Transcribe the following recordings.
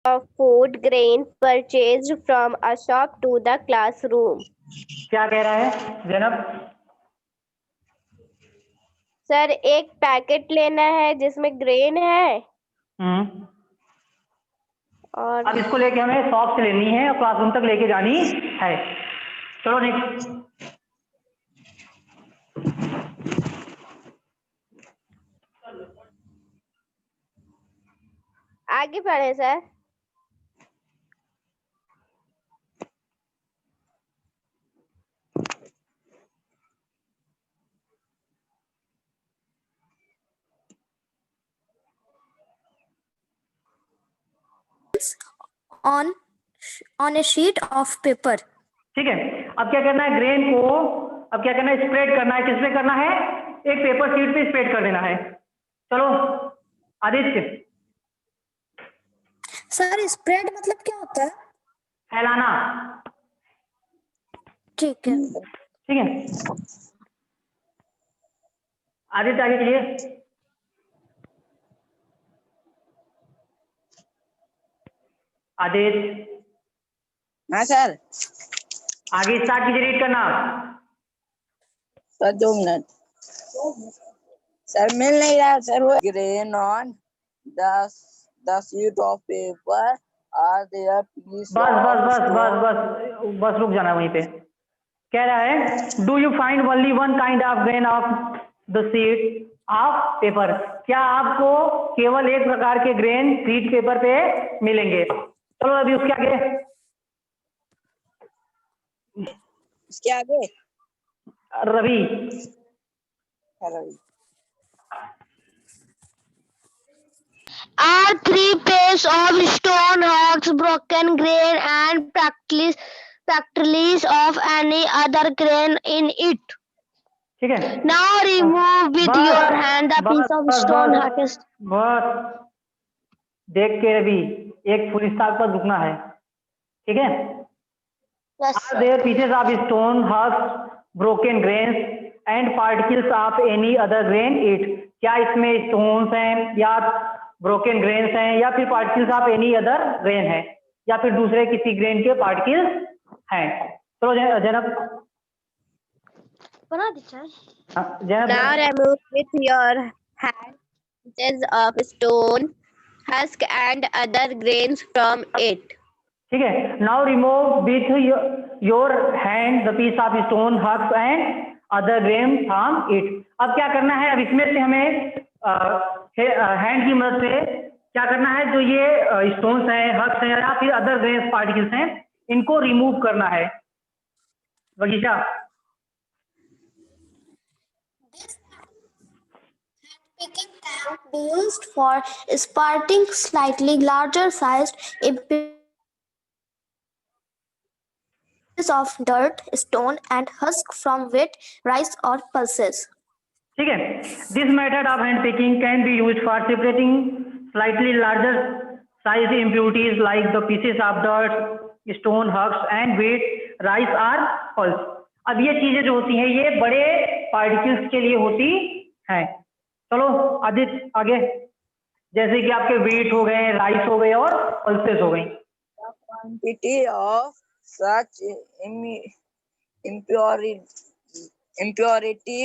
of food grain purchased from a shop to the classroom. क्या कह रहा है जैनब? सर एक पैकेट लेना है जिसमें ग्रेन है और अब इसको लेके हमें शॉप से लेनी है और क्लासरूम तक लेके जानी है। चलो नेक्स्ट। आगे पढ़े sir. on a sheet of paper. ठीक है, अब क्या करना है, ग्रेन को अब क्या करना है, स्प्रेड करना है। किस पे करना है? एक पेपर शीट पे स्प्रेड कर देना है। चलो आदित्य। सर स्प्रेड मतलब क्या होता है? फैलाना। ठीक है। ठीक है, आदित्य आगे चलिए। आदित्य हाँ सर। आगे स्टार्ट कीजिए, रीड करना। Sir 2 minute. सर मिल नहीं रहा सर। वो grain on the sheet of paper are there piece बस बस बस बस बस बस रुक जाना वहीं पे। कह रहा है do you find only one kind of grain of the sheet of paper. क्या आपको केवल एक प्रकार के ग्रेन शीट पेपर पे मिलेंगे? चलो अभी उसके आगे। इसके आगे Ravi. Hello. Are 3 pairs of stone hooks, broken grain, and practices of any other grain in it. ठीक है, Now remove with बस your hand the बस piece of बस stone बस hook. बस देख के रवि, एक फुल स्टॉप पर रुकना है। ठीक है। Yes, Are sir. there pieces of stone husks, broken grains and particles of any other grain it? क्या इसमें stones हैं या broken grains हैं या फिर particles of any other grain है या फिर दूसरे किसी grain के particles हैं? चलो जैनब। बना दीजिए। Zainab. Now remove with your hand pieces of stone husk and other grains from it. ठीक है, now remove with your hand the piece of stone husks and other grain from it. अब क्या करना है, अब इसमें से हमें हैंड की मदद से क्या करना है, जो ये स्टोन्स हैं, हक्स हैं या फिर अदर ग्रेन पार्टिकल्स हैं, इनको रिमूव करना है। वगीशा। Picking can be used for spotting slightly larger sized pieces of dirt, stone, and husk from wheat, rice, or pulses. ठीक है, this method of hand picking can be use for separating slightly larger size impurities like the pieces of dirt, stone, husks and wheat, rice और pulse. अब ये चीजें जो होती हैं ये बड़े पार्टिकल्स के लिए होती हैं। चलो आदित्य आगे। जैसे कि आपके वेट हो गए, राइस हो गए और पल्सेस हो गई। the quantity of such impurity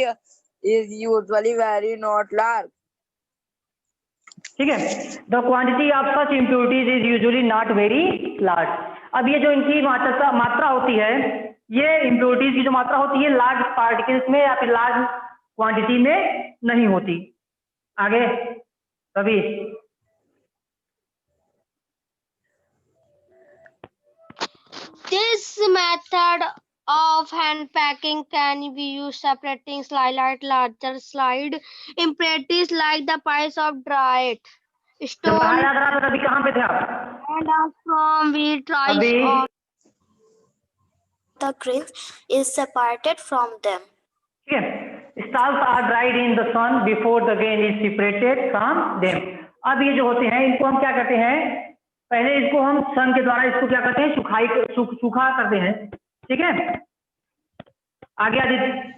is usually very not large. ठीक है, the quantity of such impurities is usually not very large. अब ये जो इनकी मात्रा होती है, ये इम्प्यूरिटीज की जो मात्रा होती है लार्ज पार्टिकल्स में या फिर लार्ज क्वांटिटी में नहीं होती। आगे Ravi. This method of hand packing can be used separating slightly larger slide impurities like the piles of dried जब stone कहा याद रहा तो अभी कहाँ पे थे आप? and from wheat, rice, अभी or The grains is separated from them. ठीक है, stalks are dried in the sun before the grain is separated from them। अब ये जो होते हैं इनको हम क्या करते हैं, पहले इसको हम सन के द्वारा इसको क्या करते हैं, सूखा करते हैं। ठीक है, आगे Aditya.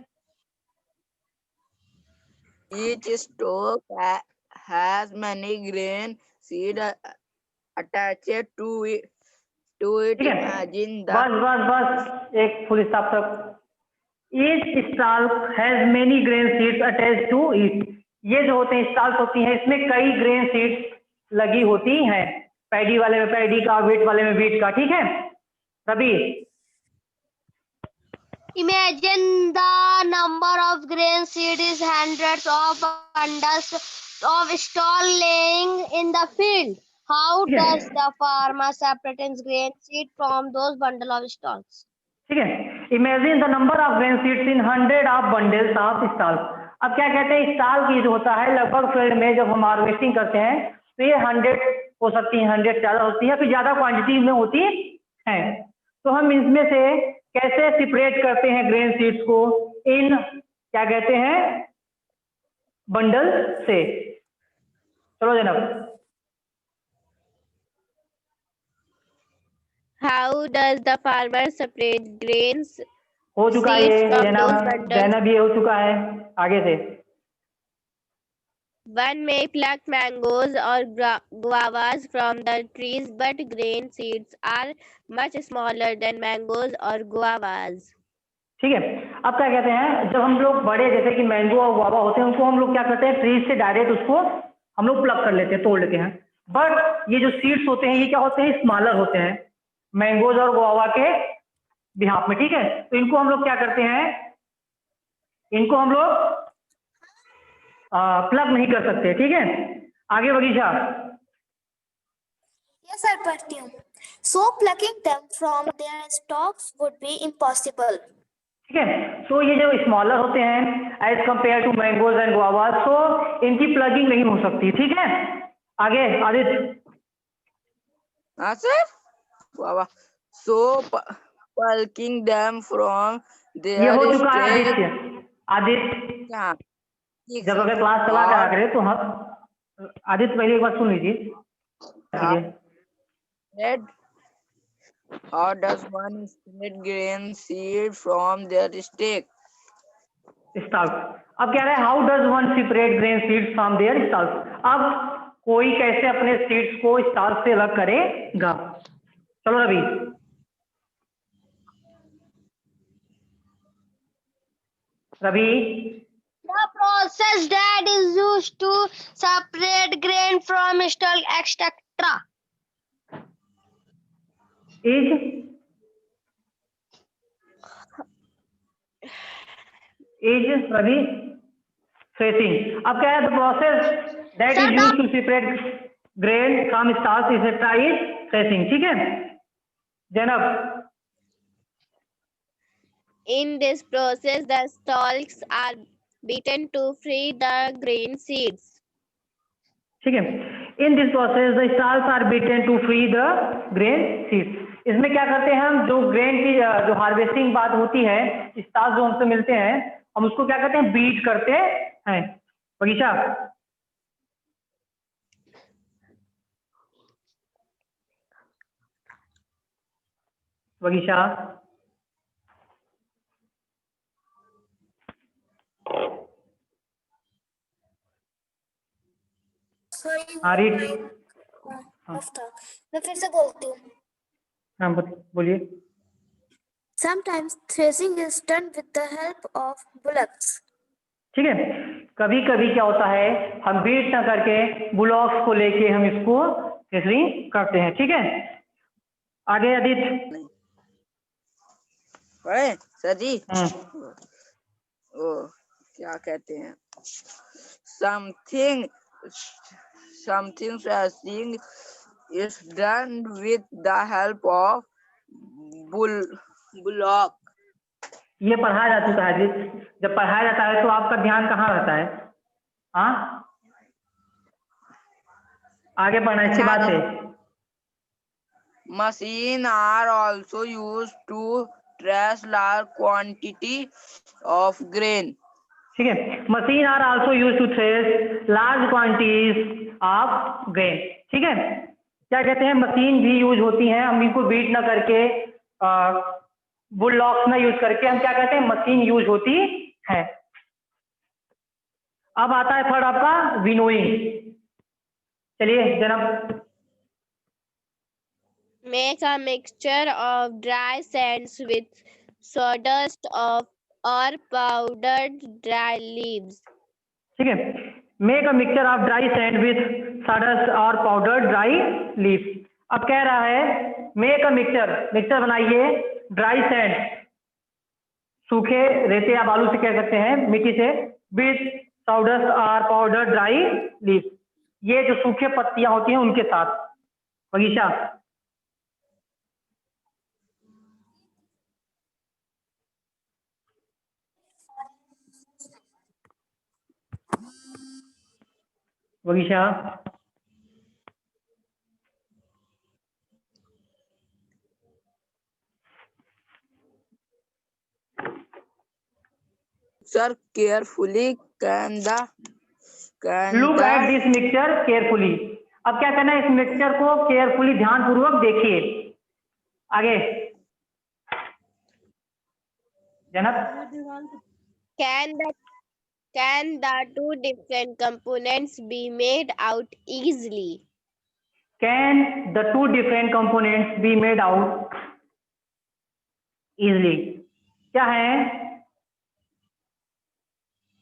Each stalk has many grain seed attached to it. ठीक है, Imagine the बस एक फुल स्टॉप तक। Each stalk has many grain seeds attached to it. ये जो होते हैं स्टाल्क होती हैं, इसमें कई ग्रेन सीड्स लगी होती हैं। पैडी वाले में पैडी का, व्हीट वाले में व्हीट का। ठीक है Ravi? Imagine the number of grain seed is hundreds of bundles of stalk laying in the field. How does the farmer separate grain seed from those bundle of stalks? ठीक है, imagine the number of grain seeds in 100 of bundles of stalk. अब क्या कहते हैं, stalk की जो होता है लगभग फील्ड में जब हम हार्वेस्टिंग करते हैं तो ये 100 हो सकती है, 100 ज्यादा होती है, फिर ज्यादा क्वांटिटी में होती है। तो हम इसमें से कैसे सेपरेट करते हैं ग्रेन सीड्स को इन क्या कहते हैं बंडल से? चलो जनाब। How does the farmer separate grains? हो चुका है ये जनाब, जैनब ये हो चुका है। आगे से One may pluck mangoes or guavas from the trees, but grain seeds are much smaller than mangoes or guavas. ठीक है, अब क्या कहते हैं, जब हम लोग बड़े जैसे कि मैंगो और गुआवा होते हैं उनको हम लोग क्या करते हैं, ट्रीज से डायरेक्ट उसको हम लोग प्लग कर लेते हैं, तोड़ लेते हैं। बट ये जो सीड्स होते हैं ये क्या होते हैं, स्मॉलर होते हैं मैंगोज और गुआवा के बिहाफ में। ठीक है, तो इनको हम लोग क्या करते हैं, इनको हम लोग प्लग नहीं कर सकते। ठीक है, आगे बगीचा। Yes, sir, पढ़ती हूँ। So plucking them from their stalks would be impossible. ठीक है, तो ये जो स्मॉलर होते हैं as compared to mangoes and guava, तो इनकी प्लगिंग नहीं हो सकती। ठीक है, आगे आदित्य। हाँ सर, वाह। So plucking them from their ये हो चुका है stalks. आदित्य। हाँ, जब अगर क्लास चला करा करे तो हम आदित्य पहले एक बार सुन लीजिए। How does one separate grain seed from their stalk? Stalk. अब कह रहे हैं how does one separate grain seeds from their stalk. अब कोई कैसे अपने सीड्स को स्टाल्क से अलग करेगा? चलो Ravi. Ravi, The process that is used to separate grain from stalk, etc. is Ravi threshing. अब क्या है, the process that is used to separate grain from starch etcetera is threshing. ठीक है Zainab. In this process, the stalks are beaten to free the grain seeds. ठीक है, in this process the stalks are beaten to free the grain seeds. इसमें क्या करते हैं हम, जो ग्रेन की जो हार्वेस्टिंग बात होती है, स्टाल्क जो हमसे मिलते हैं हम उसको क्या करते हैं, बीट करते हैं। बगीचा। बगीचा। मैं फिर से बोलती हूँ। हाँ बोलिए। Sometimes threshing is done with the help of bullocks. ठीक है, कभी कभी क्या होता है, हम बीट ना करके बुलॉक्स को लेके हम इसको थ्रेसिंग करते हैं। ठीक है, आगे आदित्य। सर जी, ओ क्या कहते हैं, something threshing is done with the help of bullock. ये पढ़ाया जा चुका है आदित्य। जब पढ़ाया जाता है तो आपका ध्यान कहाँ रहता है? हाँ, आगे पढ़ना इसके बाद से। Machines are also used to thresh large quantity of grain. ठीक है, machine are also use to thresh large quantities of grain. ठीक है, क्या कहते हैं, मशीन भी यूज होती हैं, हम इनको बीट ना करके बुलॉक्स ना यूज करके हम क्या कहते हैं, मशीन यूज होती है। अब आता है थर्ड आपका विनोइंग। चलिए जनाब। Make a mixture of dry sands with sawdust or powdered dry leaves. ठीक है, make a mixture of dry sand with sawdust और पाउडर्ड ड्राई लीफ। अब कह रहा है मेक अ मिक्सचर बनाइए ड्राई सैंड, सूखे रेते या बालू से कह सकते हैं, मिट्टी से, विथ सॉडस्ट और पाउडर्ड ड्राई लीफ, ये जो सूखे पत्तियां होती हैं उनके साथ। वगीशा, वगीशा, Sir, carefully look at this mixture carefully. अब क्या करना है, इस मिक्सचर को केयरफुली ध्यानपूर्वक देखिए। आगे जनक, Can the two different components be made out easily? Can the two different components be made out easily. क्या है,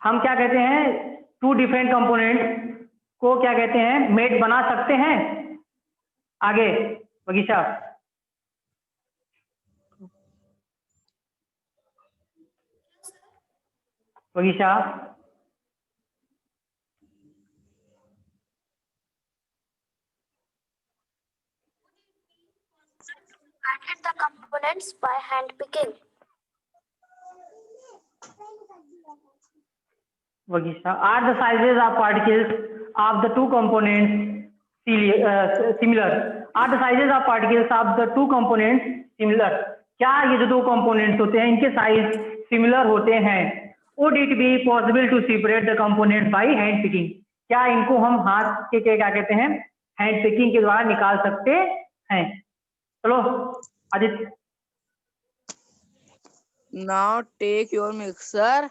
हम क्या कहते हैं, टू डिफरेंट कंपोनेंट्स को क्या कहते हैं, मेड बना सकते हैं। आगे वगीशा, वगीशा, Added the components by hand picking. Vagisha, are the sizes of particles of the two components similar? Are the sizes of particles of the two components similar? क्या ये जो दो कंपोनेंट्स होते हैं इनके साइज सिमिलर होते हैं? Would it be possible to separate the components by hand picking? क्या इनको हम हाथ के क्या कहते हैं, हैंड पिकिंग के द्वारा निकाल सकते हैं? चलो Aditya. Now take your mixer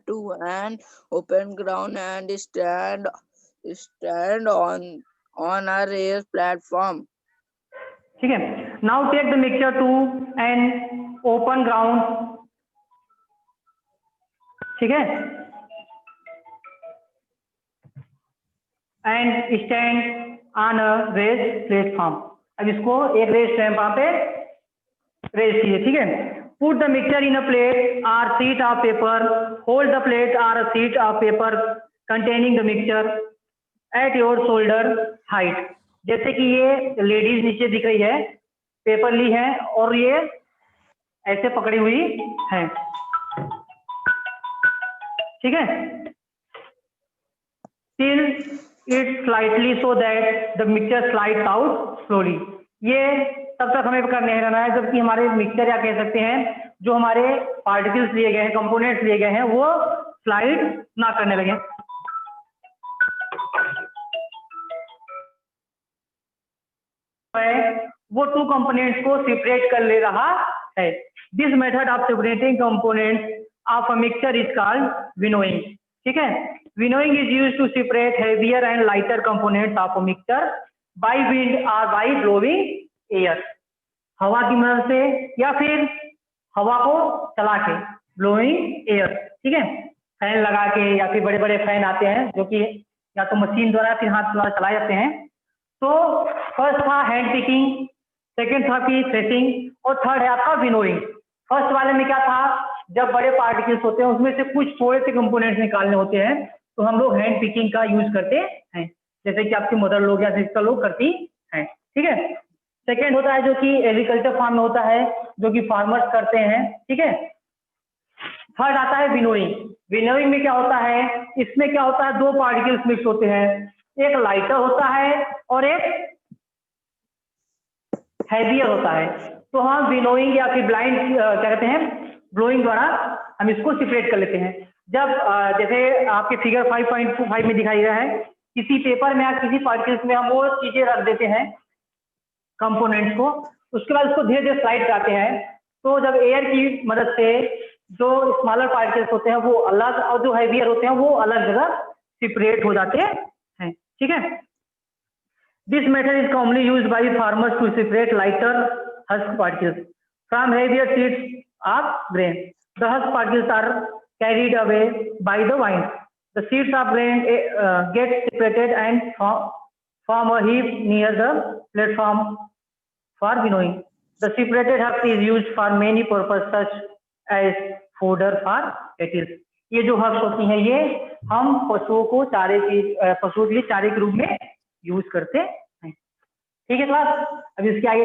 to an open ground and stand on a raised platform. ठीक है, now take the mixture to an open ground. ठीक है, and stand on a raised platform. अब इसको एक रेस्ड प्लेटफॉर्म पे रेस्ट कीजिए। ठीक है, put the mixture in a plate or sheet of paper, hold the plate or a sheet of paper containing the mixture at your shoulder height. जैसे कि ये लेडीज नीचे दिख रही है, पेपर ली है और ये ऐसे पकड़ी हुई है। ठीक है, till it slightly so that the mixture slides out slowly. ये तब तक हमें करने रहना है जबकि हमारे मिक्सचर या कह सकते हैं जो हमारे पार्टिकल्स लिए गए हैं, कंपोनेंट्स लिए गए हैं, वो स्लाइड ना करने लगे। वो टू कंपोनेंट्स को सेपरेट कर ले रहा है। This method of separating components of a mixture is called winnowing. ठीक है, winnowing is used to separate heavier and lighter components of a mixture by wind और बाय ब्लोइंग एयर। हवा की मदद से या फिर हवा को चला के, ब्लोइंग एयर। ठीक है, फैन लगा के या फिर बड़े बड़े फैन आते हैं जो कि या तो मशीन द्वारा फिर हाथ द्वारा चलाए जाते हैं। तो फर्स्ट था हैंड पिकिंग, सेकेंड था कि थ्रेसिंग और थर्ड है आपका विनोइंग। फर्स्ट वाले में क्या था, जब बड़े पार्टिकल्स होते हैं उसमें से कुछ थोड़े से कंपोनेंट्स निकालने होते हैं तो हम लोग हैंड पिकिंग का यूज करते हैं, जैसे कि आपकी मदर लोग या सिस्टर लोग करती हैं। ठीक है, सेकेंड होता है जो कि एग्रीकल्चर फार्म में होता है, जो कि फार्मर्स करते हैं। ठीक है, थर्ड आता है विनोइंग। विनोइंग में क्या होता है, इसमें क्या होता है, दो पार्टिकल्स मिक्स होते हैं, एक लाइटर होता है और एक हैवियर होता है। तो हम विनोइंग या फिर ब्लाइंड क्या कहते हैं, ब्लोइंग द्वारा हम इसको सेपरेट कर लेते हैं। जब जैसे आपके फिगर 5.25 में दिखाई गया है, किसी पेपर में या किसी पार्टिकल्स में हम वो चीजें रख देते हैं कंपोनेंट्स को, उसके बाद उसको धीरे धीरे स्लाइड कराते हैं। तो जब एयर की मदद से जो स्मॉलर पार्टिकल्स होते हैं वो अलग और जो हैवियर होते हैं वो अलग जगह सेपरेट हो जाते हैं। ठीक है, This method is commonly used by farmers to separate lighter husk particles from heavier seeds of grain. The husk particles are carried away by the wind. The seeds of grain get separated and form a heap near the platform for winnowing. The separated husk is used for many purposes such as fodder for cattle. ये जो हक्स होती हैं ये हम पशुओं को पशुओं के लिए चारे के रूप में यूज करते हैं। ठीक है क्लास, अब इसके आगे